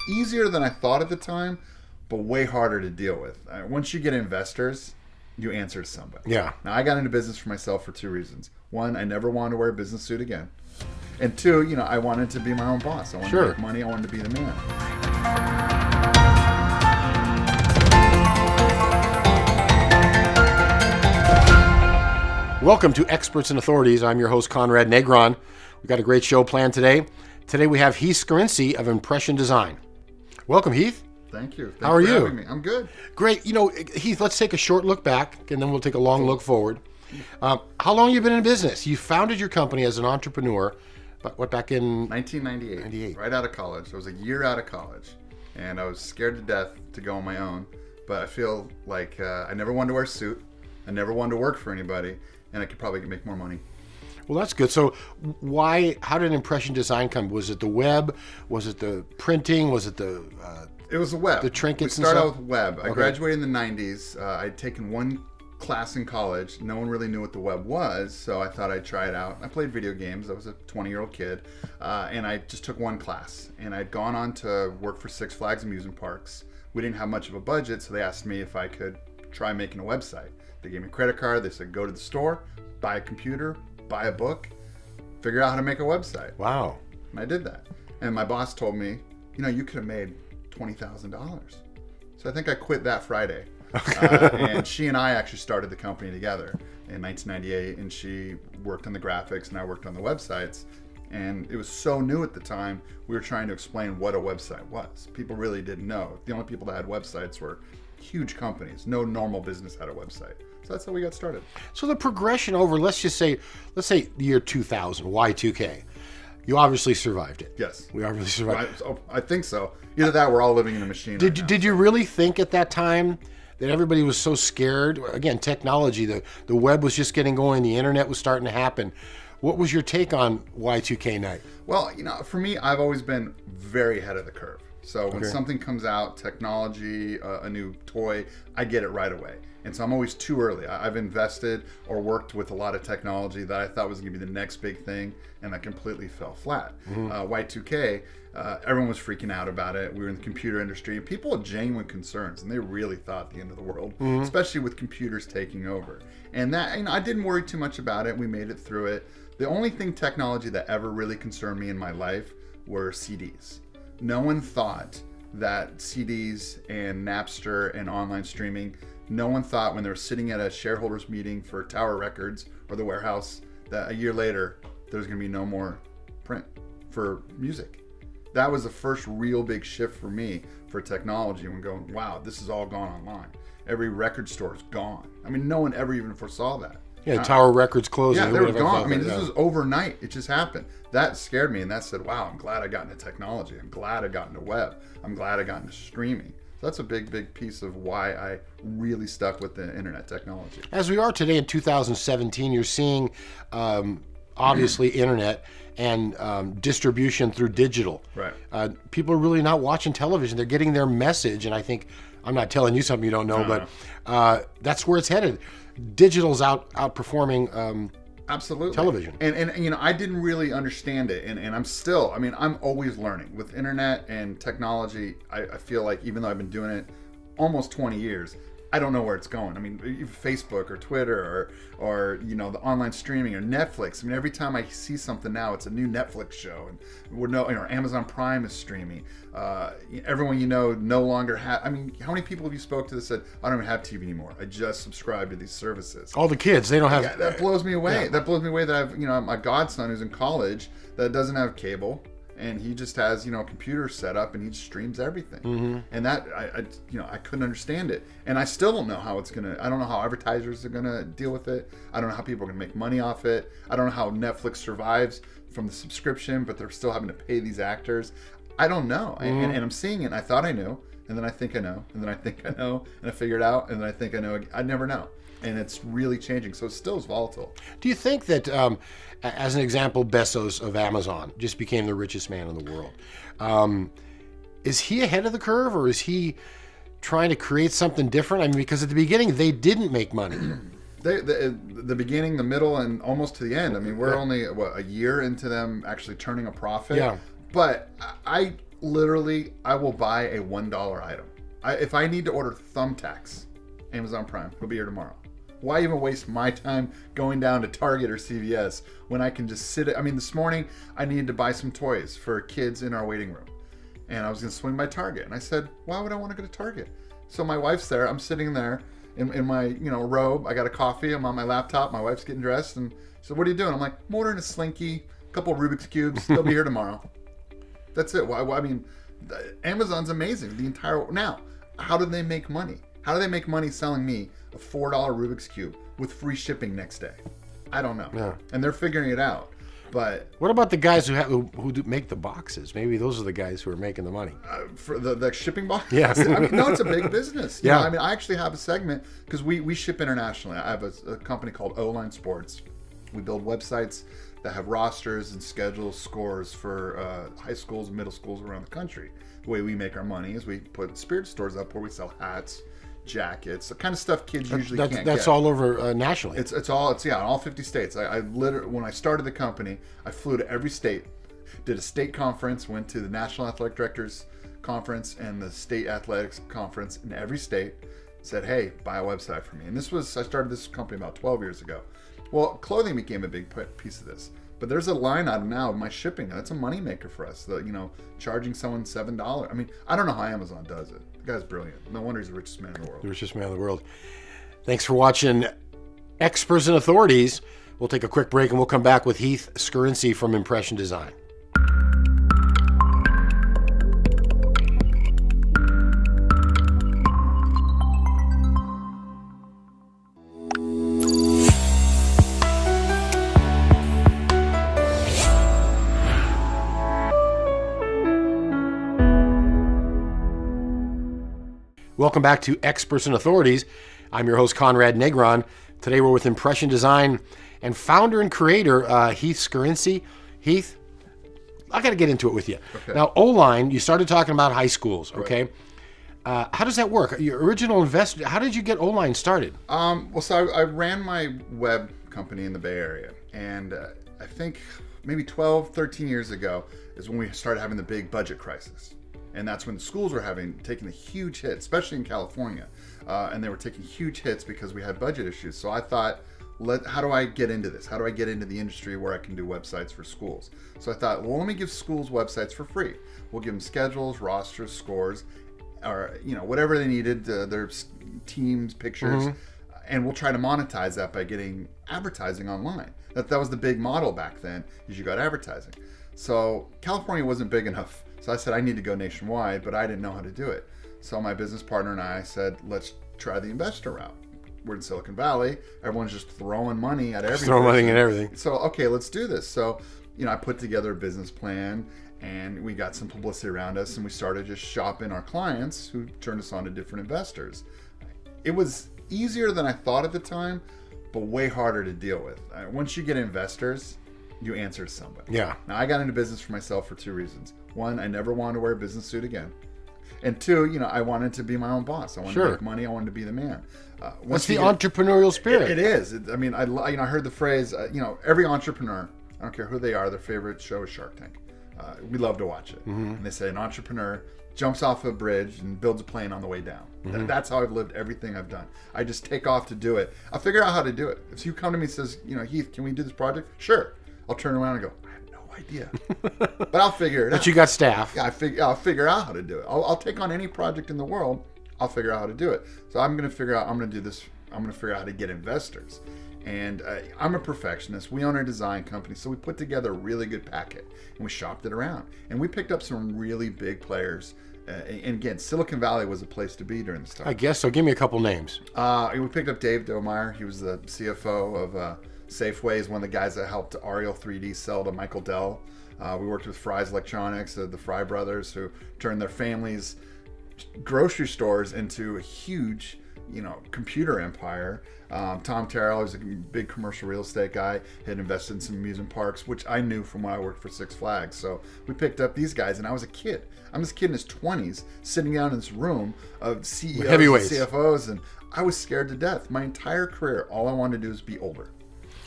easier than I thought at the time, but way harder to deal with. Once you get investors, you answer to somebody. Yeah. Now, I got into business for myself for 2 reasons. One, I never wanted to wear a business suit again. And 2, I wanted to be my own boss. I wanted to make money. I wanted to be the man. Welcome to Experts and Authorities. I'm your host, Conrad Negron. We've got a great show planned today. Today we have Heath Scarinci of Impression Design. Welcome, Heath. Thank you. How are you? Having me. I'm good. Great. Heath, let's take a short look back, and then we'll take a long look forward. How long have you been in business? You founded your company as an entrepreneur, back in... 1998. 98. Right out of college. I was a year out of college, and I was scared to death to go on my own, but I feel like I never wanted to wear a suit. I never wanted to work for anybody, and I could probably make more money. Well, that's good. So how did Impression Design come? Was it the web? Was it the printing? Was it the... It was the web. The trinkets and stuff? We stuff? started out with web. I graduated in the 90s. I'd taken one class in college. No one really knew what the web was, so I thought I'd try it out. I played video games. I was a 20-year-old kid, and I just took one class. And I'd gone on to work for Six Flags amusement parks. We didn't have much of a budget, so they asked me if I could try making a website. They gave me a credit card. They said, go to the store, buy a computer, buy a book, figure out how to make a website. Wow. And I did that. And my boss told me, you could have made $20,000. So I think I quit that Friday. And she and I actually started the company together in 1998. And she worked on the graphics and I worked on the websites. And it was so new at the time, we were trying to explain what a website was. People really didn't know. The only people that had websites were huge companies. No normal business had a website. So that's how we got started. So the progression over, let's say the year 2000, Y2K. You obviously survived it. Yes. We obviously survived it. I think so. Either that, we're all living in a machine. Did you really think at that time that everybody was so scared? Again, technology, the web was just getting going, the internet was starting to happen. What was your take on Y2K night? Well, for me, I've always been very ahead of the curve. So when something comes out, technology, a new toy, I get it right away. And so I'm always too early. I've invested or worked with a lot of technology that I thought was going to be the next big thing, and that completely fell flat. Y2K, everyone was freaking out about it. We were in the computer industry, and people had genuine concerns, and they really thought the end of the world, especially with computers taking over. And that, I didn't worry too much about it. We made it through it. The only thing technology that ever really concerned me in my life were CDs. No one thought that CDs and Napster and online streaming, no one thought when they were sitting at a shareholders meeting for Tower Records or the warehouse that a year later there's going to be no more print for music. That was the first real big shift for me for technology when going, wow, this is all gone online. Every record store is gone. No one ever even foresaw that. Yeah, Tower Records closing. Yeah, they were gone. This was overnight. It just happened. That scared me, and that said, wow, I'm glad I got into technology. I'm glad I got into web. I'm glad I got into streaming. So that's a big, big piece of why I really stuck with the internet technology. As we are today in 2017, you're seeing, obviously, internet and distribution through digital. Right. People are really not watching television. They're getting their message, and I think, I'm not telling you something you don't know, but that's where it's headed. Digital's outperforming absolutely television. And I didn't really understand it, and I'm still, I'm always learning. With internet and technology, I feel like even though I've been doing it almost 20 years, I don't know where it's going. Facebook or Twitter or the online streaming or Netflix. Every time I see something now, it's a new Netflix show, and Amazon Prime is streaming. Everyone no longer have. How many people have you spoke to that said, I don't even have TV anymore. I just subscribe to these services. All the kids, they don't have. Yeah, that blows me away. Yeah. That blows me away that I've my godson who's in college that doesn't have cable. And he just has, a computer set up, and he streams everything. And that, I couldn't understand it. And I still don't know how I don't know how advertisers are gonna deal with it. I don't know how people are gonna make money off it. I don't know how Netflix survives from the subscription, but they're still having to pay these actors. I don't know. And I'm seeing it, and I thought I knew, and then I think I know, and then I think I know, and I figure it out, and then I think I know. I never know. And it's really changing, so it still is volatile. Do you think that, as an example, Bezos of Amazon just became the richest man in the world? Is he ahead of the curve, or is he trying to create something different? Because at the beginning, they didn't make money. The beginning, the middle, and almost to the end. We're only, a year into them actually turning a profit? Yeah. But I Literally, I will buy a $1 item. If I need to order thumbtacks, Amazon Prime, it'll be here tomorrow. Why even waste my time going down to Target or CVS when I can just sit? I mean, this morning I needed to buy some toys for kids in our waiting room, and I was going to swing by Target, and I said, why would I want to go to Target? So my wife's there. I'm sitting there in my robe. I got a coffee. I'm on my laptop. My wife's getting dressed, and she said, what are you doing? I'm like, I'm ordering a Slinky, a couple of Rubik's cubes. They'll be here tomorrow. That's it. I mean, Amazon's amazing. Now, how do they make money? How do they make money selling me a $4 Rubik's Cube with free shipping next day? I don't know. Yeah. And they're figuring it out. But what about the guys who make the boxes? Maybe those are the guys who are making the money. For the shipping box? Yes. I mean, no, it's a big business. Yeah. I mean, I actually have a segment because we ship internationally. I have a company called O-Line Sports. We build websites that have rosters and schedules, scores for high schools and middle schools around the country. The way we make our money is we put spirit stores up where we sell hats, jackets, the kind of stuff kids usually can't get. That's all over nationally. It's in all 50 states. I literally, when I started the company, I flew to every state, did a state conference, went to the National Athletic Directors Conference and the State Athletics Conference in every state, said, hey, buy a website for me. And I started this company about 12 years ago. Well, clothing became a big piece of this. But there's a line item now of my shipping. That's a moneymaker for us. Charging someone $7. I mean, I don't know how Amazon does it. The guy's brilliant. No wonder he's the richest man in the world. The richest man in the world. Thanks for watching Experts and Authorities. We'll take a quick break and we'll come back with Heath Scarinci from Impression Design. Welcome back to Experts and Authorities. I'm your host, Conrad Negron. Today we're with Impression Design and founder and creator, Heath Scarinci. Heath, I got to get into it with you. Okay. Now, O-Line, you started talking about high schools, okay? Right. How does that work? Your original investor, how did you get O-Line started? So I ran my web company in the Bay Area, and I think maybe 12, 13 years ago is when we started having the big budget crisis. And that's when the schools were taking a huge hit, especially in California. And they were taking huge hits because we had budget issues. So I thought, how do I get into this? How do I get into the industry where I can do websites for schools? So I thought, well, let me give schools websites for free. We'll give them schedules, rosters, scores, or whatever they needed, their teams, pictures, and we'll try to monetize that by getting advertising online. That was the big model back then, is you got advertising. So California wasn't big enough. So I said, I need to go nationwide, but I didn't know how to do it. So my business partner and I said, let's try the investor route. We're in Silicon Valley. Everyone's just throwing money at everything. Throwing money at everything. So, okay, let's do this. So, I put together a business plan and we got some publicity around us and we started just shopping our clients who turned us on to different investors. It was easier than I thought at the time, but way harder to deal with. Once you get investors, you answer to somebody. Yeah. Now, I got into business for myself for two reasons. One, I never wanted to wear a business suit again. And two, I wanted to be my own boss. I wanted to make money. I wanted to be the man. What's the entrepreneurial spirit? It is. I heard the phrase, every entrepreneur, I don't care who they are, their favorite show is Shark Tank. We love to watch it. And they say an entrepreneur jumps off a bridge and builds a plane on the way down. That's how I've lived everything I've done. I just take off to do it. I'll figure out how to do it. If you come to me and says, Heath, can we do this project? Sure. I'll turn around and go, I have no idea. But I'll figure it out. But you got staff. Yeah, I'll figure out how to do it. I'll take on any project in the world. I'll figure out how to do it. So I'm going to figure out, I'm going to do this. I'm going to figure out how to get investors. And I'm a perfectionist. We own a design company. So we put together a really good packet and we shopped it around. And we picked up some really big players. And again, Silicon Valley was a place to be during this time. I guess so. Give me a couple names. We picked up Dave Domeyer. He was the CFO of Safeway. Is one of the guys that helped Ariel 3D sell to Michael Dell. We worked with Fry's Electronics, the Fry brothers, who turned their families' grocery stores into a huge, computer empire. Tom Terrell, who's a big commercial real estate guy, had invested in some amusement parks, which I knew from when I worked for Six Flags. So we picked up these guys, and I was a kid. I'm this kid in his 20s, sitting down in this room of CEOs and CFOs, and I was scared to death. My entire career, all I wanted to do was be older.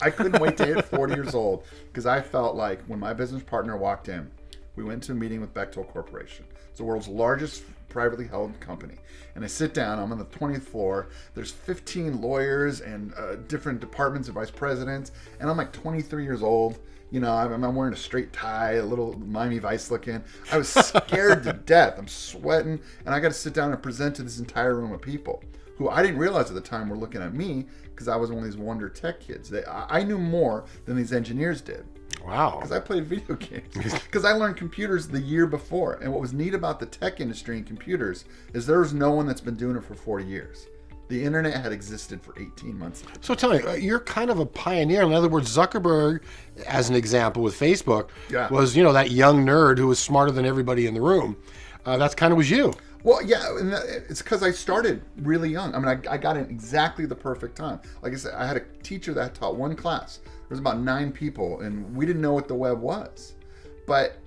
I couldn't wait to hit 40 years old because I felt like when my business partner walked in, We went to a meeting with Bechtel Corporation. It's the world's largest privately held company. And I sit down, I'm on the 20th floor. There's 15 lawyers and different departments and vice presidents. And I'm like 23 years old. You know, I'm wearing a straight tie, a little Miami Vice looking. I was scared to death. I'm sweating. And I got to sit down and present to this entire room of people who I didn't realize at the time were looking at me because I was one of these wonder tech kids. I knew more than these engineers did. Wow. Because I played video games. Because I learned computers the year before. And what was neat about the tech industry and computers is there was no one that's been doing it for 40 years. The internet had existed for 18 months. So tell me, you're kind of a pioneer. In other words, Zuckerberg, as an example with Facebook, was, you know, that young nerd who was smarter than everybody in the room. That's kind of was you. Well, yeah, and it's because I started really young. I mean, I got in exactly the perfect time. Like I said, I had a teacher that taught one class. There was about 9 people, and we didn't know what the web was. But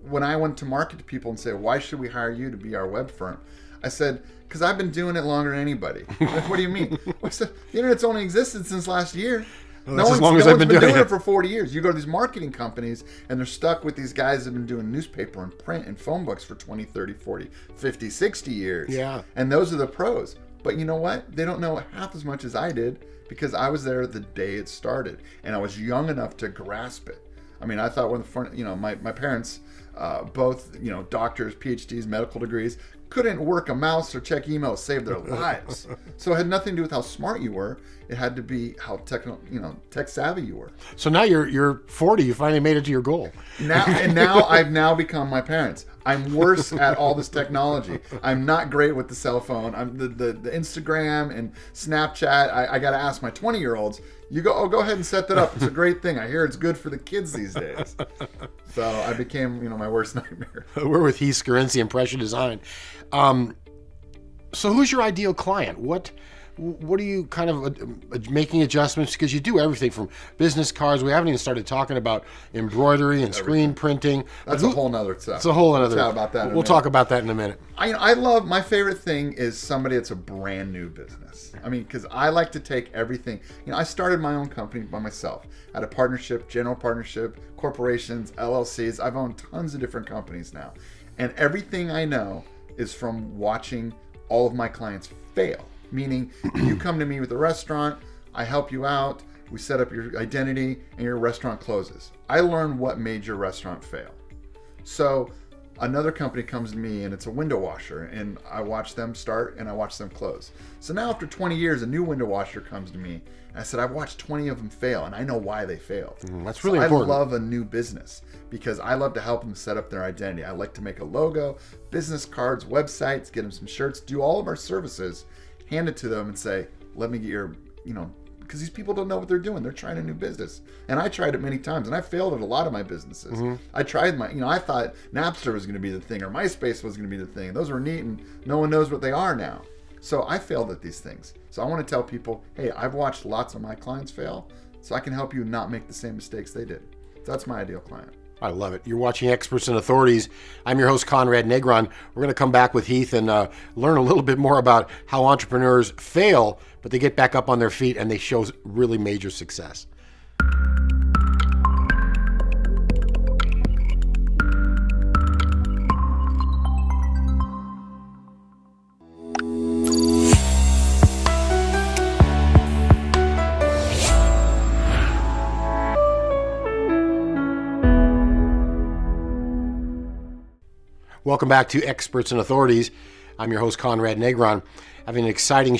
when I went to market to people and say, why should we hire you to be our web firm? I said, because I've been doing it longer than anybody. Like, what do you mean? I said, the internet's only existed since last year. Well, that's as long as I've been doing it for 40 years. You go to these marketing companies and they're stuck with these guys that have been doing newspaper and print and phone books for 20, 30, 40, 50, 60 years. Yeah. And those are the pros. But you know what? They don't know half as much as I did because I was there the day it started and I was young enough to grasp it. I mean, I thought when my parents, both, doctors, PhDs, medical degrees, couldn't work a mouse or check emails, save their lives. So it had nothing to do with how smart you were. It had to be how tech savvy you were. So now you're 40. You finally made it to your goal. Now I've now become my parents. I'm worse at all this technology. I'm not great with the cell phone. I'm the Instagram and Snapchat. I got to ask my 20-year-olds. You go ahead and set that up. It's a great thing. I hear it's good for the kids these days. So I became my worst nightmare. We're with Heath, Scarinci, Impression Design. So who's your ideal client? What are you kind of making adjustments? Because you do everything from business cards. We haven't even started talking about embroidery and screen printing. That's a whole nother stuff. It's a whole other. We'll chat about that. We'll talk about that in a minute. I love, my favorite thing is somebody that's a brand new business. I mean, because I like to take everything. I started my own company by myself. I had a partnership, general partnership, corporations, LLCs. I've owned tons of different companies now. And everything I know is from watching all of my clients fail. Meaning, you come to me with a restaurant, I help you out, we set up your identity, and your restaurant closes. I learned what made your restaurant fail. So another company comes to me and it's a window washer, and I watch them start and I watch them close. So now after 20 years, a new window washer comes to me, and I said, I've watched 20 of them fail, and I know why they failed. That's really important. I love a new business because I love to help them set up their identity. I like to make a logo, business cards, websites, get them some shirts, do all of our services, hand it to them and say, let me get your, because these people don't know what they're doing. They're trying a new business. And I tried it many times, and I failed at a lot of my businesses. I tried I thought Napster was going to be the thing, or MySpace was going to be the thing. Those were neat, and no one knows what they are now. So I failed at these things. So I want to tell people, hey, I've watched lots of my clients fail, so I can help you not make the same mistakes they did. So that's my ideal client. I love it. You're watching Experts and Authorities. I'm your host, Conrad Negron. We're going to come back with Heath and learn a little bit more about how entrepreneurs fail, but they get back up on their feet and they show really major success. Welcome back to Experts and Authorities. I'm your host, Conrad Negron. Having an exciting